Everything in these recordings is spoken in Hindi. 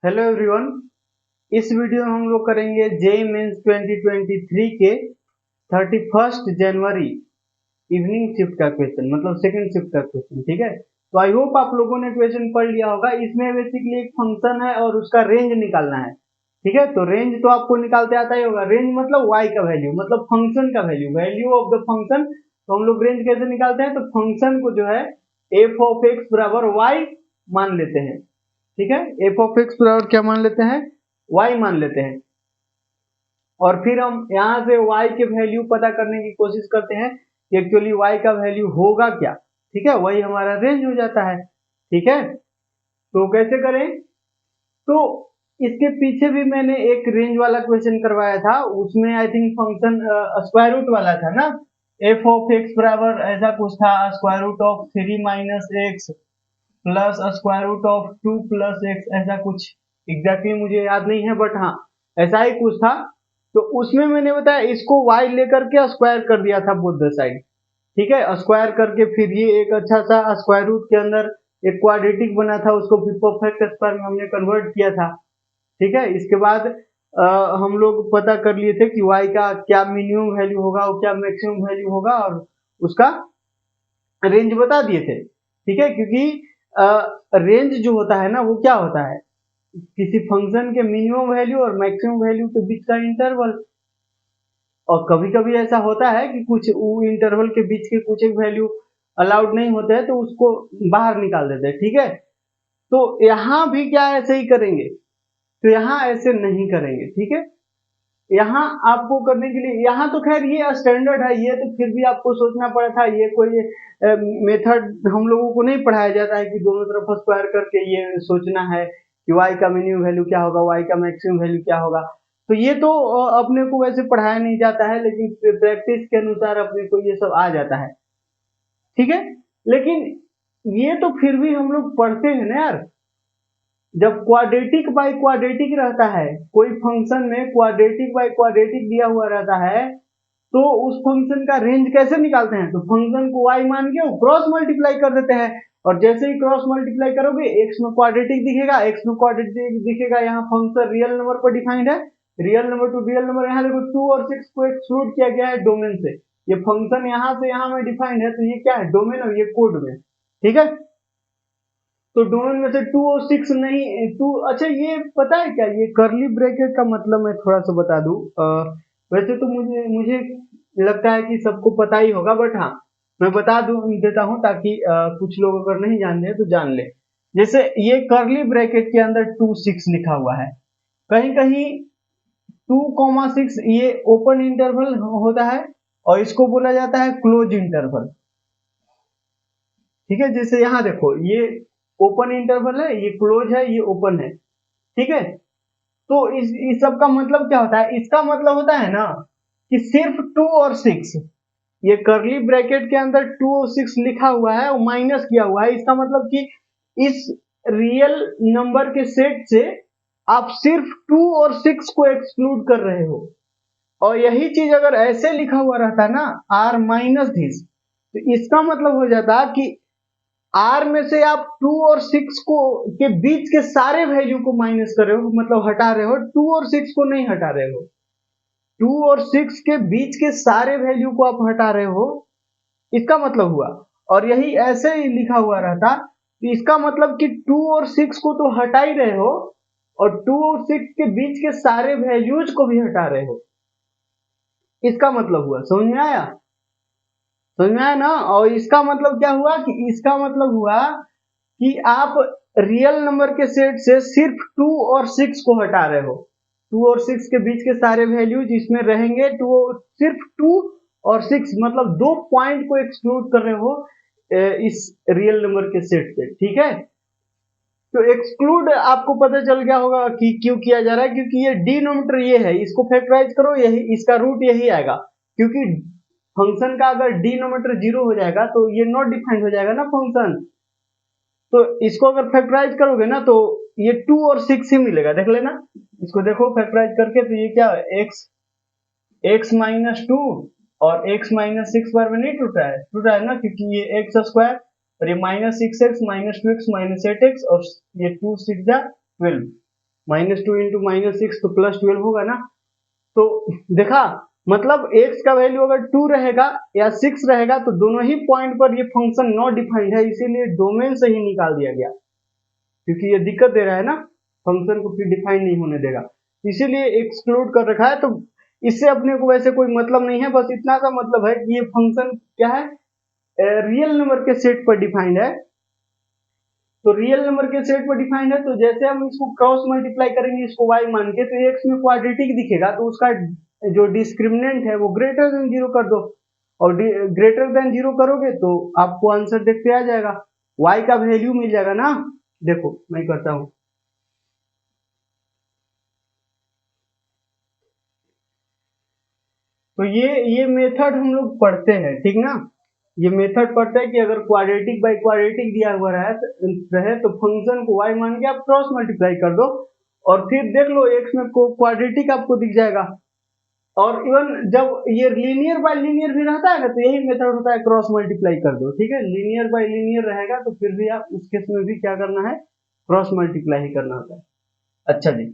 Hello everyone. इस वीडियो में हम लोग करेंगे जेईई मेंस 2023 के 31 जनवरी इवनिंग शिफ्ट का क्वेश्चन, मतलब सेकंड शिफ्ट का क्वेश्चन। ठीक है, तो आई होप आप लोगों ने क्वेश्चन पढ़ लिया होगा। इसमें बेसिकली एक फंक्शन है और उसका रेंज निकालना है। ठीक है, तो रेंज तो आपको निकालते आता ही होगा। रेंज मतलब y का वैल्यू, मतलब फंक्शन का value, value of the function. तो हम लोग रेंज कैसे निकालते हैं, तो फंक्शन को जो है एफ ऑफ एक्स बराबर वाई मान लेते हैं। ठीक है, एफ ऑफ एक्स बराबर क्या मान लेते हैं, वाई मान लेते हैं। और फिर हम यहाँ से y के वैल्यू पता करने की कोशिश करते हैं कि एक्चुअली y का वैल्यू होगा क्या। ठीक है, वही हमारा रेंज हो जाता है। ठीक है, तो कैसे करें, तो इसके पीछे भी मैंने एक रेंज वाला क्वेश्चन करवाया था। उसमें I think function square root वाला था ना। एफ ऑफ एक्स बराबर ऐसा कुछ था, square root of 3 minus x plus square root of 2 plus x, ऐसा कुछ एग्जैक्टली मुझे याद नहीं है, बट हाँ ऐसा ही कुछ था। तो उसमें मैंने बताया इसको y लेकर के स्क्वायर कर दिया था बोथ द साइड। ठीक है, स्क्वायर करके फिर ये एक अच्छा सा स्क्वायर रूट के अंदर एक क्वाड्रेटिक बना था, उसको फिर परफेक्ट स्क्वायर में हमने कन्वर्ट किया था। ठीक है, इसके बाद हम लोग पता कर लिए थे कि y का क्या मिनिमम वैल्यू होगा और क्या मैक्सिमम वैल्यू होगा, और उसका रेंज बता दिए थे। ठीक है, क्योंकि रेंज जो होता है ना वो क्या होता है, किसी फंक्शन के मिनिमम वैल्यू और मैक्सिमम वैल्यू के बीच का इंटरवल। और कभी कभी ऐसा होता है कि कुछ इंटरवल के बीच के कुछ एक वैल्यू अलाउड नहीं होते हैं, तो उसको बाहर निकाल देते हैं। ठीक है, तो यहाँ भी क्या ऐसे ही करेंगे, तो यहाँ ऐसे नहीं करेंगे। ठीक है, यहाँ आपको करने के लिए, यहाँ तो खैर ये स्टैंडर्ड है, ये तो फिर भी आपको सोचना पड़ा था। ये कोई मेथड हम लोगों को नहीं पढ़ाया जाता है कि दोनों तरफ स्क्वायर करके ये सोचना है कि y का मिनिमम वैल्यू क्या होगा, y का मैक्सिमम वैल्यू क्या होगा। तो ये तो अपने को वैसे पढ़ाया नहीं जाता है, लेकिन प्रैक्टिस के अनुसार अपने को ये सब आ जाता है। ठीक है, लेकिन ये तो फिर भी हम लोग पढ़ते हैं ना यार। जब क्वाड्रेटिक बाय क्वाड्रेटिक रहता है, कोई फंक्शन में क्वाड्रेटिक बाय क्वाड्रेटिक दिया हुआ रहता है, तो उस फंक्शन का रेंज कैसे निकालते हैं, तो फंक्शन को y मान के क्रॉस मल्टीप्लाई कर देते हैं। और जैसे ही क्रॉस मल्टीप्लाई करोगे x में क्वाड्रेटिक दिखेगा, x में क्वाड्रेटिक दिखेगा। यहाँ फंक्शन रियल नंबर पर डिफाइंड है, real number two real number. यहाँ देखो 2 और 6 को एक्सक्लूड किया गया है डोमेन से। ये फंक्शन यहाँ से यहाँ में डिफाइंड है, तो ये क्या है, डोमेन, और ये कोड में। ठीक है, तो डोमेन में से 2 और 6 नहीं, 2। अच्छा, ये पता है क्या, ये करली ब्रैकेट का मतलब मैं थोड़ा सा बता दूं। वैसे तो मुझे मुझे लगता है कि सबको पता ही होगा, बट हाँ मैं बता दूं देता हूं ताकि कुछ लोग अगर नहीं जानते हैं तो जान ले। जैसे ये करली ब्रैकेट के अंदर 2 6 लिखा हुआ है, कहीं कहीं 2,6 ये ओपन इंटरवल होता है, और इसको बोला जाता है क्लोज इंटरवल। ठीक है, जैसे यहाँ देखो ये ओपन इंटरवल है, ये क्लोज है, ये ओपन है। ठीक है, तो इस सब का मतलब क्या होता है, इसका मतलब होता है ना कि सिर्फ 2 और 6, ये करली ब्रैकेट के अंदर 2 और 6 लिखा हुआ है और माइनस किया हुआ है। इसका मतलब कि इस रियल नंबर के सेट से आप सिर्फ 2 और 6 को एक्सक्लूड कर रहे हो। और यही चीज अगर ऐसे लिखा हुआ रहता ना, आर माइनस दिस, तो इसका मतलब हो जाता कि आर में से आप 2 और 6 को के बीच के सारे वैल्यू को माइनस कर रहे हो, मतलब हटा रहे हो। 2 और 6 को नहीं हटा रहे हो, 2 और 6 के बीच के सारे वैल्यू को आप हटा रहे हो, इसका मतलब हुआ। और यही ऐसे ही लिखा हुआ रहता, तो इसका मतलब कि 2 और 6 को तो हटा ही रहे हो, और 2 और 6 के बीच के सारे वैल्यूज को भी हटा रहे हो, इसका मतलब हुआ। समझ में आया, समझ में आया ना। और इसका मतलब क्या हुआ, कि इसका मतलब हुआ कि आप रियल नंबर के सेट से सिर्फ 2 और 6 को हटा रहे हो। 2 और 6 के बीच के सारे वैल्यूज इसमें रहेंगे, सिर्फ 2 और 6 मतलब 2 पॉइंट को एक्सक्लूड कर रहे हो इस रियल नंबर के सेट से। ठीक है, तो एक्सक्लूड आपको पता चल गया होगा कि क्यों किया जा रहा है, क्योंकि ये डिनोमिनेटर ये है, इसको फैक्टराइज करो, यही इसका रूट यही आएगा। क्योंकि फंक्शन का अगर डिनोमिनेटर 0 हो जाएगा तो ये नॉट डिफाइंड हो जाएगा ना फंक्शन। तो इसको अगर फैक्टराइज करोगे ना, तो ये 2 और 6 ही मिलेगा, देख लेना। इसको देखो फैक्टराइज करके, तो ये क्या है, x माइनस 2 और x माइनस 6 बार में नहीं टूटा है ना, क्योंकि ये एक्स स्क्वायर और ये minus 6x minus 2x minus 8x, और ये 2 6 जा 12। -2 इंटू -6 तो +12 होगा ना। तो देखा, मतलब x का वैल्यू अगर 2 रहेगा या 6 रहेगा तो दोनों ही पॉइंट पर ये फंक्शन नॉट डिफाइंड है, इसीलिए डोमेन से ही निकाल दिया गया, क्योंकि ये दिक्कत दे रहा है ना, फंक्शन को फिर डिफाइन नहीं होने देगा, इसीलिए एक्सक्लूड कर रखा है। तो इससे अपने को वैसे कोई मतलब नहीं है, बस इतना सा मतलब है कि ये फंक्शन क्या है, रियल नंबर के सेट पर डिफाइंड है। तो रियल नंबर के सेट पर डिफाइंड है, तो जैसे हम इसको क्रॉस मल्टीप्लाई करेंगे इसको y मान के, तो x में क्वाड्रेटिक दिखेगा तो उसका जो डिस्क्रिमिनेंट है वो ग्रेटर देन 0 कर दो, और ग्रेटर देन 0 करोगे तो आपको आंसर देखते आ जाएगा, y का वैल्यू मिल जाएगा ना। देखो मैं करता हूं, तो ये मेथड हम लोग पढ़ते हैं, ठीक ना। ये मेथड पढ़ते हैं कि अगर क्वाड्रेटिक बाय क्वाड्रेटिक दिया हुआ रहे तो फंक्शन को y मान के आप क्रॉस मल्टीप्लाई कर दो, और फिर देख लो x में क्वाड्रेटिक आपको दिख जाएगा। और इवन जब ये लीनियर बाय लीनियर भी रहता है ना, तो यही मेथड होता है, क्रॉस मल्टीप्लाई कर दो, ठीक है। लीनियर बाय लीनियर रहेगा तो फिर भी आप उस केस में भी क्या करना है, क्रॉस मल्टीप्लाई ही करना होता है। अच्छा जी,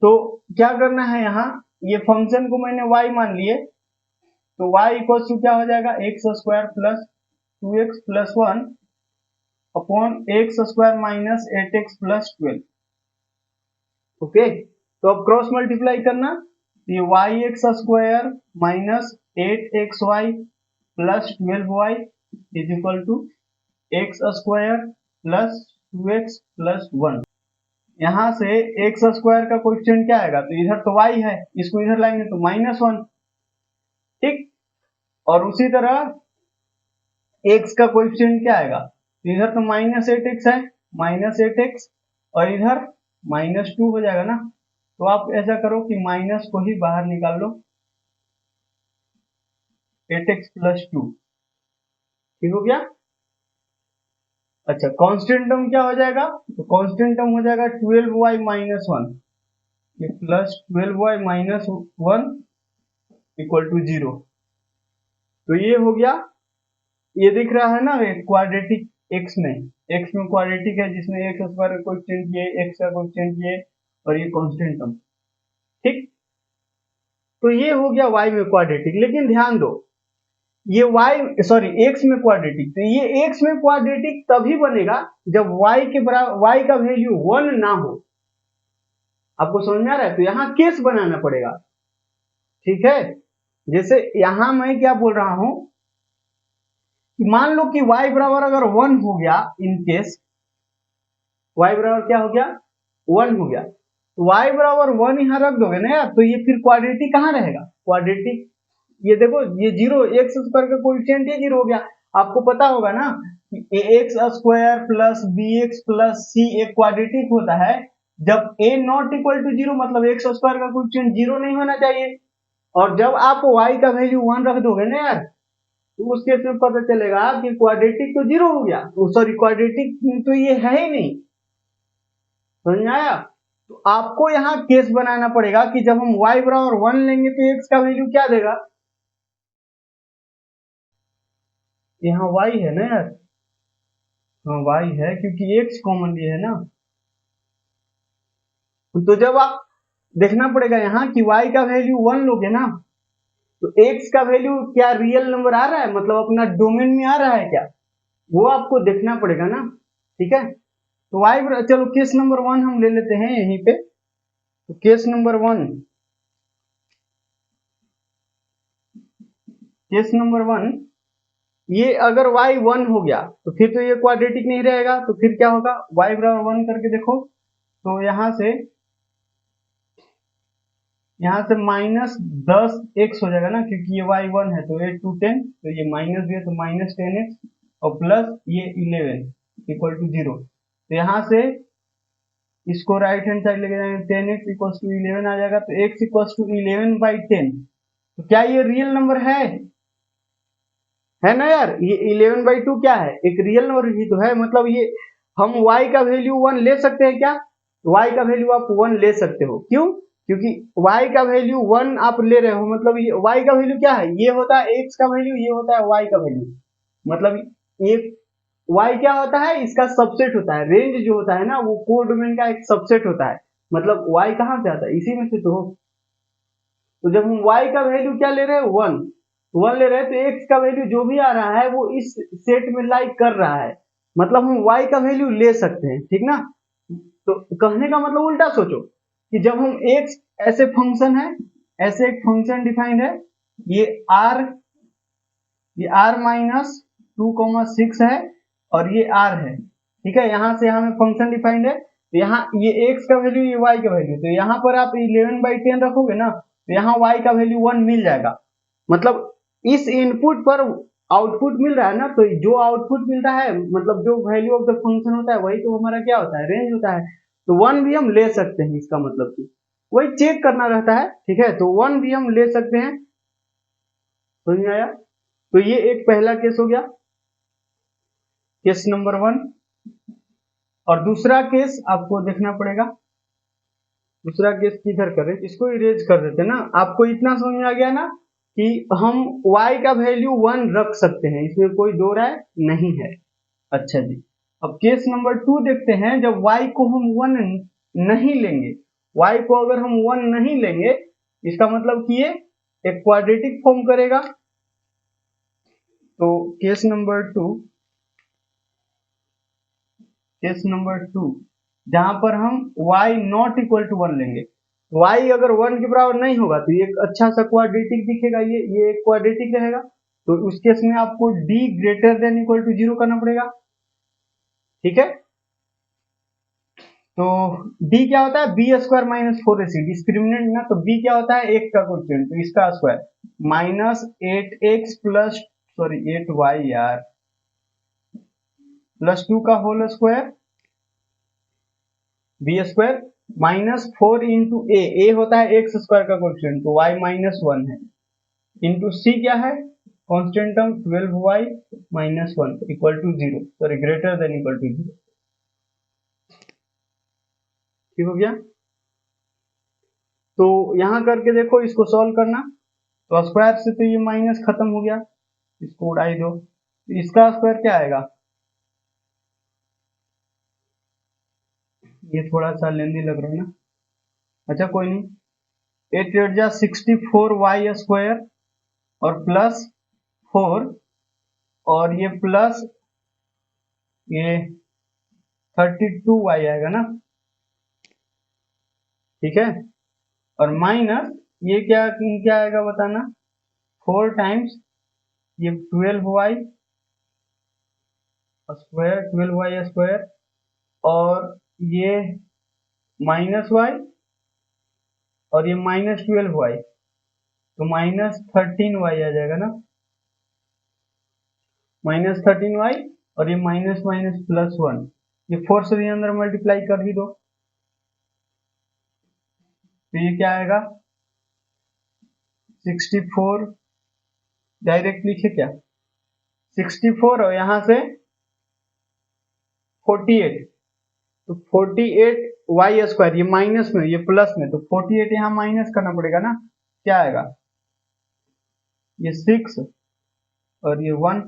तो क्या करना है यहाँ, ये फंक्शन को मैंने y मान लिए, तो y इक्वल टू क्या हो जाएगा, x square plus 2x plus 1 upon x square minus 8x plus 12। Okay, तो अब क्रॉस मल्टीप्लाई करना, ये y x square minus 8xy plus 12y is equal to x square plus 2x plus 1। यहाँ से एक्स स्क्वायर का कोएफिशिएंट क्या आएगा, तो इधर तो y है, इसको इधर लाएंगे तो -1, ठीक। और उसी तरह x का कोएफिशिएंट क्या आएगा, तो इधर तो -8x है, -8x, और इधर -2 हो जाएगा ना। तो आप ऐसा करो कि माइनस को ही बाहर निकाल लो, 8x प्लस 2, ठीक हो गया। अच्छा, कांस्टेंट टर्म क्या हो जाएगा, तो कांस्टेंट टर्म हो जाएगा 12y माइनस 1, ये plus 12y minus 1 equal to 0। तो ये हो गया, ये दिख रहा है ना क्वाड्रेटिक x में क्वाड्रेटिक है, जिसमें एक्स स्क्वायर का कोएफिशिएंट ये, x का कोएफिशिएंट ये, और ये कांस्टेंट टर्म, ठीक। तो ये हो गया y में क्वाड्रेटिक, लेकिन ध्यान दो, ये x में क्वाड्रेटिक, तो ये x में क्वाड्रेटिक तभी बनेगा जब y के बराबर y का वैल्यू 1 ना हो। आपको समझ में आ रहा है, तो यहाँ केस बनाना पड़ेगा, ठीक है। जैसे यहाँ मैं क्या बोल रहा हूं कि मान लो कि y बराबर अगर 1 हो गया, इन केस y बराबर क्या हो गया, 1 हो गया, तो y बराबर 1 यहाँ रख दोगे ना यार, तो ये फिर क्वाड्रेटिक कहाँ रहेगा, क्वाड्रेटिक, ये देखो ये 0, एक्स स्क्वायर का कोएफिशिएंट ये 0 हो गया। आपको पता होगा ना कि X square plus B X plus C एक क्वाड्रेटिक होता है जब a नॉट इक्वल टू 0, मतलब एक्स स्क्वायर का कोएफिशिएंट 0 नहीं होना चाहिए। और जब आप y का वैल्यू 1 रख दोगे ना यार, तो उस केस में पता चलेगा कि क्वाड्रेटिक तो 0 हो गया, सॉरी क्वाड्रेटिक तो ये है ही नहीं, समझ में आया। तो आपको यहाँ केस बनाना पड़ेगा कि जब हम y बराबर 1 लेंगे तो x का वैल्यू क्या देगा, यहाँ y है ना यार, हाँ y है, क्योंकि x कॉमन लिए है ना। तो जब आप देखना पड़ेगा यहाँ कि y का वैल्यू 1 लोगे ना, तो x का वैल्यू क्या रियल नंबर आ रहा है, मतलब अपना डोमेन में आ रहा है क्या, वो आपको देखना पड़ेगा ना, ठीक है। तो y, चलो केस नंबर 1 हम ले लेते हैं यहीं पे। तो केस नंबर 1, केस नंबर 1, ये अगर y 1 हो गया तो फिर तो ये क्वाड्रेटिक नहीं रहेगा, तो फिर क्या होगा, y बराबर 1 करके देखो, तो यहाँ से -10x हो जाएगा ना, क्योंकि ये y 1 है, तो 8 to 10, तो ये माइनस भी है तो -10x, और प्लस ये 11 इक्वल टू 0। तो यहाँ से इसको राइट हैंड साइड लेके जाएंगे, 10x इक्वल टू 11 आ जाएगा, तो x इक्वल टू 11/10। तो क्या ये रियल नंबर है ना यार, ये 11/2 क्या है, एक रियल नंबर ही तो है, मतलब ये हम y का वैल्यू 1 ले सकते हैं क्या, y का वैल्यू आप 1 ले सकते हो, क्यों, क्योंकि y का वैल्यू 1 आप ले रहे हो, मतलब ये y का वैल्यू क्या है, ये होता है x का वैल्यू, ये होता है y का वैल्यू, मतलब ये y क्या होता है, इसका सबसेट होता है। रेंज जो होता है ना वो कोडोमेन का एक सबसेट होता है। मतलब y कहाँ से आता है, इसी में से तो। तो जब हम y का वैल्यू क्या ले रहे हैं, 1 ले रहे हैं, तो x का वैल्यू जो भी आ रहा है वो इस सेट में लाई कर रहा है। मतलब हम y का वैल्यू ले सकते हैं, ठीक ना। तो कहने का मतलब उल्टा सोचो कि जब हम x ऐसे फंक्शन है, ऐसे एक फंक्शन डिफाइंड है, ये r माइनस 2,6 है और ये r है, ठीक है। यहाँ से हमें फंक्शन डिफाइंड है, तो यहाँ ये x का वैल्यू, ये y का वैल्यू, तो यहाँ पर आप 11/10 रखोगे ना, तो यहाँ y का वैल्यू 1 मिल जाएगा। मतलब इस इनपुट पर आउटपुट मिल रहा है ना, तो जो आउटपुट मिल रहा है मतलब जो वैल्यू ऑफ द फंक्शन होता है वही तो हमारा क्या होता है, रेंज होता है। तो 1 भी हम ले सकते हैं, इसका मतलब कि वही चेक करना रहता है, ठीक है। तो 1 भी हम ले सकते हैं, समझ में आया। तो ये एक पहला केस हो गया, केस नंबर 1। और दूसरा केस आपको देखना पड़ेगा। दूसरा केस किधर करें, इसको इरेज कर देते ना। आपको इतना समझ में आ गया ना कि हम y का वैल्यू 1 रख सकते हैं, इसमें कोई दो राय नहीं है। अच्छा जी, अब केस नंबर 2 देखते हैं। जब y को हम 1 नहीं लेंगे, y को अगर हम 1 नहीं लेंगे, इसका मतलब कि ये एक क्वाड्रेटिक फॉर्म करेगा। तो केस नंबर 2 जहां पर हम y नॉट इक्वल टू 1 लेंगे, y अगर 1 के बराबर नहीं होगा तो ये एक अच्छा सा क्वाड्रेटिक दिखेगा, ये एक क्वाड्रेटिक रहेगा। तो उस केस में आपको d greater than equal to 0 करना पड़ेगा, ठीक है। तो d क्या होता है, B square minus 4ac, discriminant ना, तो b क्या होता है, x का कोएफिशिएंट, तो इसका square minus 8x plus, sorry 8y यार, प्लस 2 का whole square, B square minus 4 into A होता है एक्स स्क्वायर का कोएफिशिएंट, तो y माइनस 1 है, इंटू सी क्या है, constant term 12y minus 1 equal to 0, sorry greater than equal to 0। ठीक हो गया। तो यहां करके देखो, इसको सॉल्व करना, तो स्क्वायर से तो ये माइनस खत्म हो गया, इसको उड़ाई दो, तो इसका स्क्वायर क्या आएगा, ये थोड़ा सा लेंदी लग रहा है ना, अच्छा कोई नहीं। 8 8 जा 64y स्क्वायर और प्लस 4, और ये प्लस ये 32y आएगा ना, ठीक है। और माइनस ये क्या क्या आएगा बताना, 4 टाइम्स ये 12y स्क्वायर और ये माइनस y और ये माइनस 12y, तो माइनस 13y आ जाएगा ना, माइनस 13y, और ये माइनस माइनस प्लस 1, ये 4 से भी अंदर मल्टीप्लाई कर ही दो, तो ये क्या आएगा 64, डायरेक्ट लिखे क्या 64, और यहाँ से 48, तो 48 वाई स्क्वायर, ये माइनस में ये प्लस में, तो 48 यहाँ माइनस करना पड़ेगा ना, क्या आएगा ये 6 और ये 1,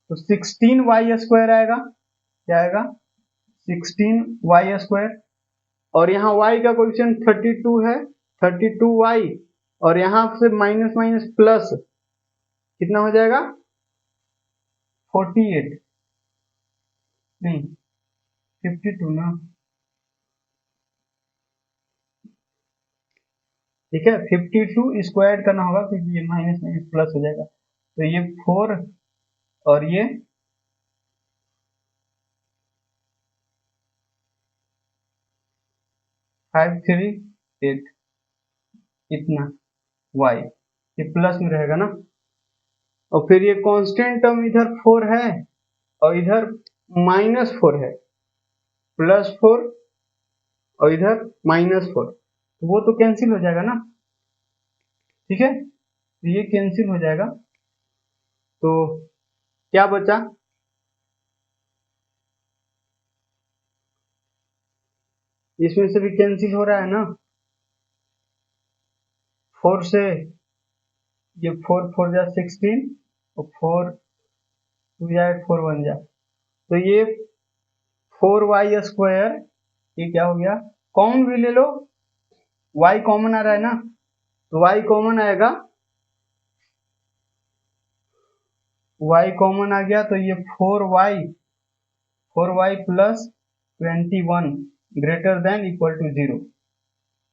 तो 16 वाई स्क्वायर आएगा, क्या आएगा 16 वाई स्क्वायर। और यहाँ y का कोएफिशिएंट 32 है, 32y, और यहाँ से माइनस माइनस प्लस कितना हो जाएगा 48, नहीं 52 ना, ठीक है। 52 इसको ऐड करना होगा क्योंकि ये माइनस माइनस प्लस हो जाएगा, तो ये 4 और ये 5 3 8, इतना y, ये प्लस में रहेगा ना। और फिर ये कांस्टेंट टर्म इधर 4 है और इधर -4 है, +4 और इधर -4, तो वो तो कैंसिल हो जाएगा ना, ठीक है। तो ये कैंसिल हो जाएगा, तो क्या बचा, इसमें से भी कैंसिल हो रहा है ना, 4 से ये 4 4 जा 16 और 4 2 जा 8 4 1 जा, तो ये 4y², ये क्या हो गया, कॉमन भी ले लो, y कॉमन आ रहा है ना, तो y कॉमन आएगा, y कॉमन आ गया, तो ये 4y plus 21 greater than equal to 0।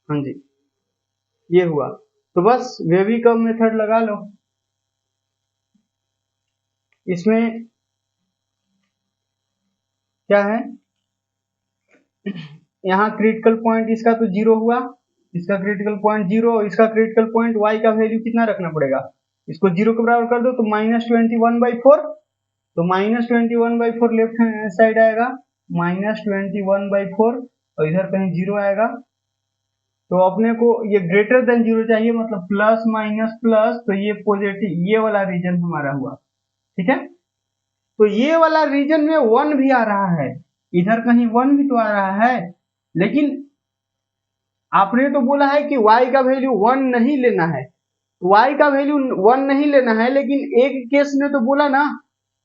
हाँ जी, ये हुआ। तो बस वेवी कर्व मेथड लगा लो। इसमें क्या है, यहाँ क्रिटिकल पॉइंट इसका तो 0 हुआ, इसका क्रिटिकल पॉइंट 0, इसका क्रिटिकल पॉइंट y का वैल्यू कितना रखना पड़ेगा, इसको 0 के बराबर कर दो तो -21/4, तो -21/4 लेफ्ट हैंड साइड आएगा, -21/4, और इधर कहीं 0 आएगा। तो अपने को ये ग्रेटर देन 0 चाहिए, मतलब प्लस माइनस प्लस, तो ये पॉजिटिव, ये वाला रीजन हमारा हुआ, ठीक है। तो ये वाला रीजन में 1 भी आ रहा है, इधर कहीं 1 भी तो आ रहा है, लेकिन आपने तो बोला है कि y का वैल्यू 1 नहीं लेना है, y का वैल्यू 1 नहीं लेना है, लेकिन एक केस ने तो बोला ना,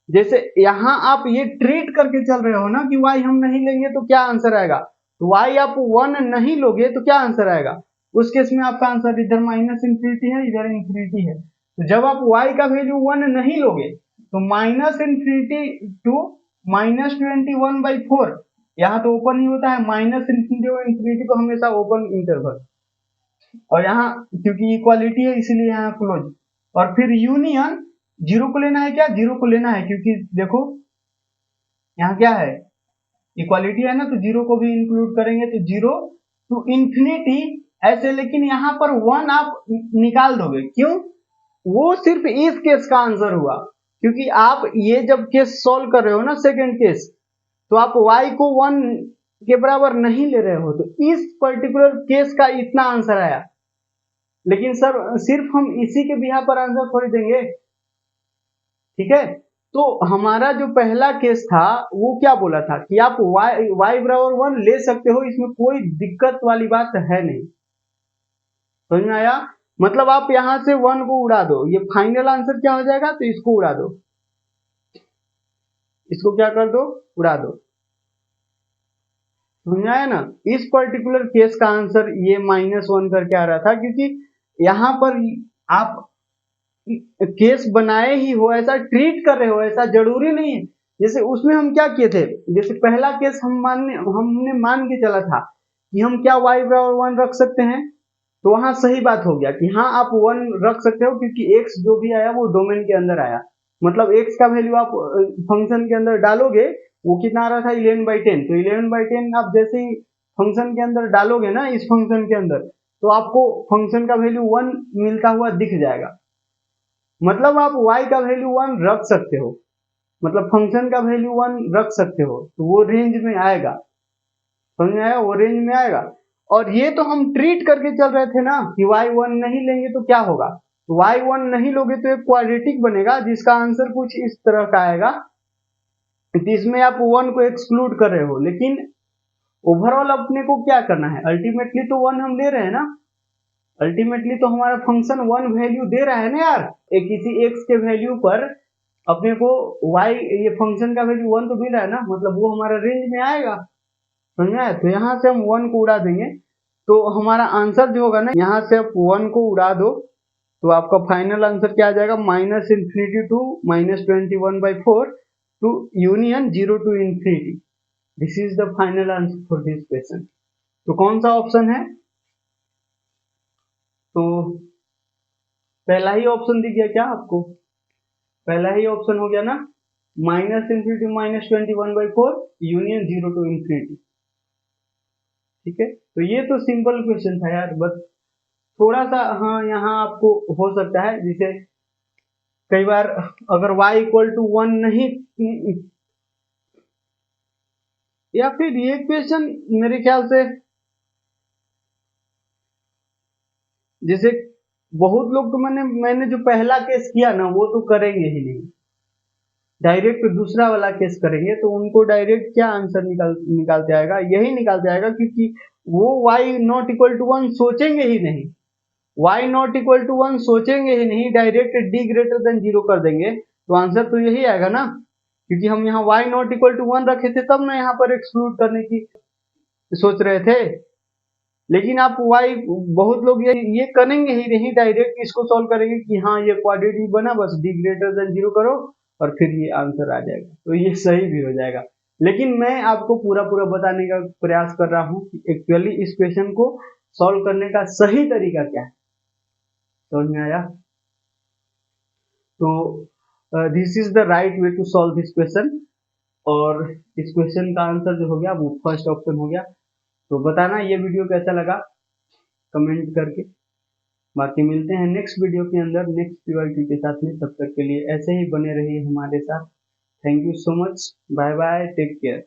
जैसे यहाँ आप ये ट्रीट करके चल रहे हो ना कि y हम नहीं लेंगे तो क्या आंसर आएगा, तो y आप 1 नहीं लोगे तो क्या आंसर आएगा, उस केस में आपका आंसर इधर -इंफिनिटी है, इधर इंफिनिटी है। तो जब आप y का वैल्यू 1 नहीं लोगे तो -इंफिनिटी टू -21/4, यहाँ तो ओपन ही होता है, -इंफिनिटी और इंफिनिटी को हमेशा ओपन इंटरवल, और यहाँ क्योंकि इक्वालिटी है इसीलिए यहाँ क्लोज, और फिर यूनियन 0 को लेना है, क्या 0 को लेना है, क्योंकि देखो यहाँ क्या है, इक्वालिटी है ना, तो 0 को भी इंक्लूड करेंगे, तो 0 टू इंफिनिटी ऐसे, लेकिन यहाँ पर 1 आप निकाल दोगे, क्यों, वो सिर्फ इस केस का आंसर हुआ, क्योंकि आप ये जब केस सॉल्व कर रहे हो ना सेकंड केस, तो आप y को 1 के बराबर नहीं ले रहे हो, तो इस पर्टिकुलर केस का इतना आंसर आया। लेकिन सर सिर्फ हम इसी के बिहार पर आंसर थोड़ी देंगे, ठीक है। तो हमारा जो पहला केस था वो क्या बोला था कि आप y बराबर 1 ले सकते हो, इसमें कोई दिक्कत वाली बात है नहीं, समझ में आया, मतलब आप यहां से 1 को उड़ा दो, ये फाइनल आंसर क्या हो जाएगा, तो इसको उड़ा दो, इसको क्या कर दो, उड़ा दो, समझ आया ना। इस पर्टिकुलर केस का आंसर ये -1 करके आ रहा था, क्योंकि यहाँ पर आप केस बनाए ही हो, ऐसा ट्रीट कर रहे हो, ऐसा जरूरी नहीं है। जैसे उसमें हम क्या किए थे, जैसे पहला केस हमने मान के चला था कि हम क्या y बराबर 1 रख सकते हैं, तो वहां सही बात हो गया कि हाँ आप 1 रख सकते हो, क्योंकि x जो भी आया वो डोमेन के अंदर आया, मतलब x का वैल्यू आप फंक्शन के अंदर डालोगे, वो कितना आ रहा था 11/10, तो 11/10 आप जैसे ही फंक्शन के अंदर डालोगे ना, इस फंक्शन के अंदर, तो आपको फंक्शन का वैल्यू 1 मिलता हुआ दिख जाएगा, मतलब आप y का वैल्यू 1 रख सकते हो, मतलब फंक्शन का वैल्यू 1 रख सकते हो, तो वो रेंज में आएगा, समझ में आया, वो रेंज में आएगा। और ये तो हम ट्रीट करके चल रहे थे ना कि y 1 नहीं लेंगे तो क्या होगा, y 1 नहीं लोगे तो एक क्वाड्रेटिक बनेगा जिसका आंसर कुछ इस तरह का आएगा, इसमें आप 1 को एक्सक्लूड कर रहे हो, लेकिन ओवरऑल अपने को क्या करना है, अल्टीमेटली तो 1 हम ले रहे हैं ना, अल्टीमेटली तो हमारा फंक्शन 1 वैल्यू दे रहा है ना यार, एक किसी x के वैल्यू पर अपने को y, ये फंक्शन का वैल्यू 1 तो मिल रहा है ना, मतलब वो हमारा रेंज में आएगा, समझ में आया। तो यहाँ से हम 1 को उड़ा देंगे, तो हमारा आंसर जो होगा ना, यहाँ से आप 1 को उड़ा दो, तो आपका फाइनल आंसर क्या आ जाएगा, -infinity to -21/4 to union 0 to infinity, this is the final answer for this question. तो कौन सा ऑप्शन है, तो पहला ही ऑप्शन दिख गया क्या आपको, पहला ही ऑप्शन हो गया ना, -इंफिनिटी -21/4 यूनियन 0 टू इंफिनिटी, ठीक है। तो ये तो सिंपल क्वेश्चन था यार, बस थोड़ा सा हाँ यहाँ आपको हो सकता है, जैसे कई बार अगर y इक्वल टू 1 नहीं, या फिर ये क्वेश्चन मेरे ख्याल से जैसे बहुत लोग तो मैंने जो पहला केस किया ना वो तो करेंगे ही नहीं, डायरेक्ट दूसरा वाला केस करेंगे, तो उनको डायरेक्ट क्या आंसर निकालते आएगा, यही निकालते आएगा, क्योंकि वो y नॉट इक्वल टू 1 सोचेंगे ही नहीं, y नॉट इक्वल टू 1 सोचेंगे ही नहीं, डायरेक्ट d ग्रेटर देन 0 कर देंगे, तो आंसर तो यही आएगा ना, क्योंकि हम यहाँ y नॉट इक्वल टू 1 रखे थे, तब ना यहाँ पर एक्सक्लूड करने की सोच रहे थे। लेकिन आप y, बहुत लोग ये करेंगे ही नहीं, डायरेक्ट इसको सॉल्व करेंगे कि हाँ ये क्वाड्रेटिक बना, बस d ग्रेटर देन 0 करो और फिर ये आंसर आ जाएगा, तो ये सही भी हो जाएगा। लेकिन मैं आपको पूरा बताने का प्रयास कर रहा हूँ कि एक्चुअली इस क्वेश्चन को सॉल्व करने का सही तरीका क्या है। समझ में आया? तो this is the right way to solve this question. और इस क्वेश्चन का आंसर जो हो गया वो फर्स्ट ऑप्शन हो गया। तो बताना ये वीडियो कैसा लगा कमेंट करके। बाकी मिलते हैं नेक्स्ट वीडियो के अंदर नेक्स्ट पीवाईक्यू के साथ में। तब तक के लिए ऐसे ही बने रहिए हमारे साथ। Thank you so much, bye bye, take care.